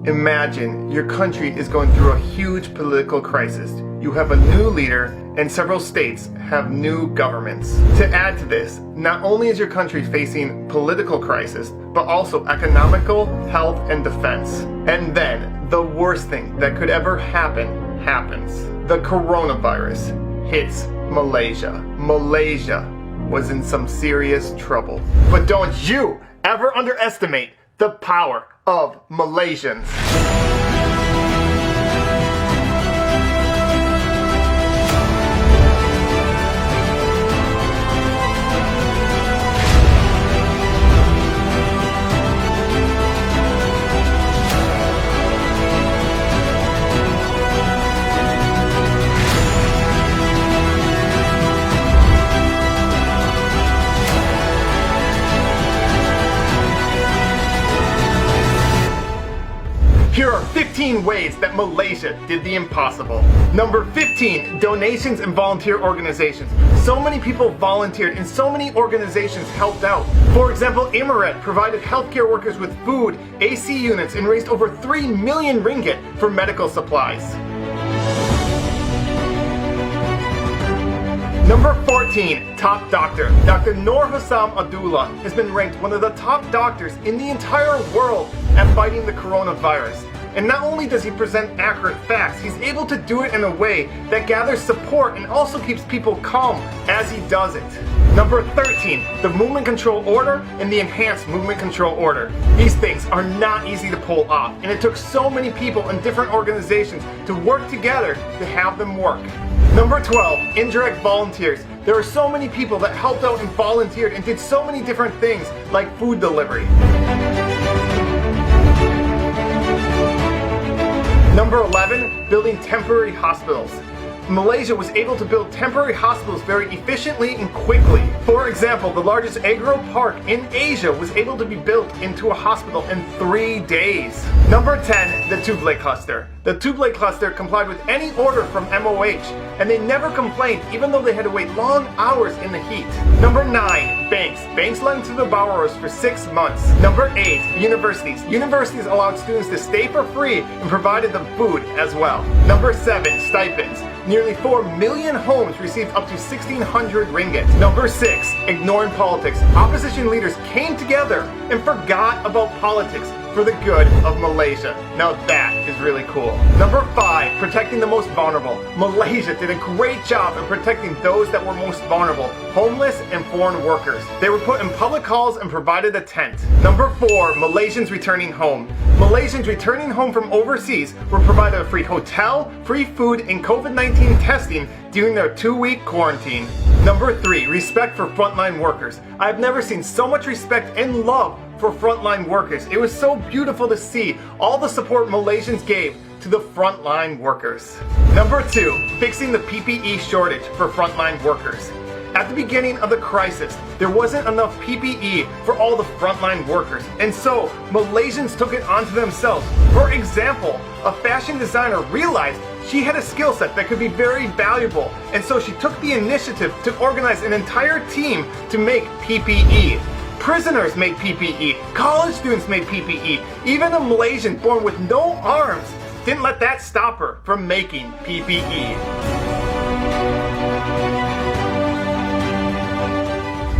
Imagine your country is going through a huge political crisis. You have a new leader and several states have new governments. To add to this, not only is your country facing political crisis, but also economical, health, and defense. And then, the worst thing that could ever happen happens. The coronavirus hits Malaysia. Malaysia was in some serious trouble. But don't you ever underestimate the power of Malaysians. Here are 15 ways that Malaysia did the impossible. Number 15, donations and volunteer organizations. So many people volunteered and so many organizations helped out. For example, Indirect provided healthcare workers with food, AC units, and raised over 3 million ringgit for medical supplies. Number 14, top doctor. Dr. Noor Hassam Abdullah has been ranked one of the top doctors in the entire world at fighting the coronavirus. And not only does he present accurate facts, he's able to do it in a way that gathers support and also keeps people calm as he does it. Number 13, the movement control order and the enhanced movement control order. These things are not easy to pull off, and it took so many people in different organizations to work together to have them work. Number 12, indirect volunteers. There are so many people that helped out and volunteered and did so many different things like food delivery. Number 11, building temporary hospitals. Malaysia was able to build temporary hospitals very efficiently and quickly. For example, the largest agro park in Asia was able to be built into a hospital in 3 days. Number 10, the Tubelay cluster. The Tubelay cluster complied with any order from MOH, and they never complained even though they had to wait long hours in the heat. Number 9, banks. Banks lent to the borrowers for 6 months. Number 8, universities. Universities allowed students to stay for free and provided them food as well. Number 7, stipends. Nearly 4 million homes received up to 1,600 ringgit. Number 6, ignoring politics. Opposition leaders came together and forgot about politics for the good of Malaysia. Now that is really cool. Number 5, protecting the most vulnerable. Malaysia did a great job in protecting those that were most vulnerable, homeless and foreign workers. They were put in public halls and provided a tent. Number 4, Malaysians returning home. Malaysians returning home from overseas were provided a free hotel, free food, and COVID-19 testing during their 2-week quarantine. Number 3, respect for frontline workers. I've never seen so much respect and love for frontline workers. It was so beautiful to see all the support Malaysians gave to the frontline workers. Number 2, fixing the PPE shortage for frontline workers. At the beginning of the crisis, there wasn't enough PPE for all the frontline workers, and so Malaysians took it onto themselves. For example, a fashion designer realized she had a skill set that could be very valuable, and so she took the initiative to organize an entire team to make PPE. Prisoners made PPE, college students made PPE, even a Malaysian born with no arms didn't let that stop her from making PPE.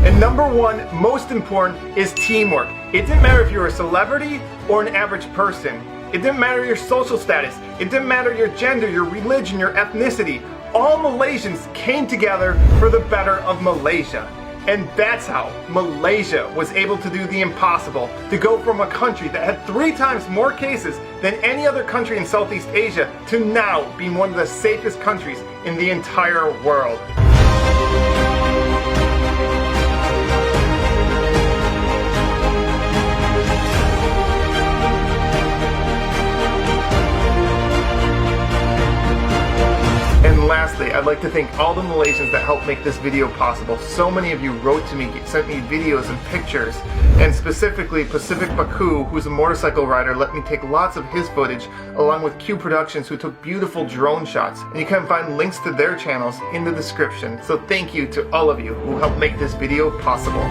And number 1, most important, is teamwork. It didn't matter if you were a celebrity or an average person. It didn't matter your social status. It didn't matter your gender, your religion, your ethnicity. All Malaysians came together for the better of Malaysia. And that's how Malaysia was able to do the impossible, to go from a country that had 3 times more cases than any other country in Southeast Asia to now being one of the safest countries in the entire world. And lastly, I'd like to thank all the Malaysians that helped make this video possible. So many of you wrote to me, sent me videos and pictures, and specifically Pacific Baku, who's a motorcycle rider, let me take lots of his footage, along with Q Productions, who took beautiful drone shots. And you can find links to their channels in the description. So thank you to all of you who helped make this video possible.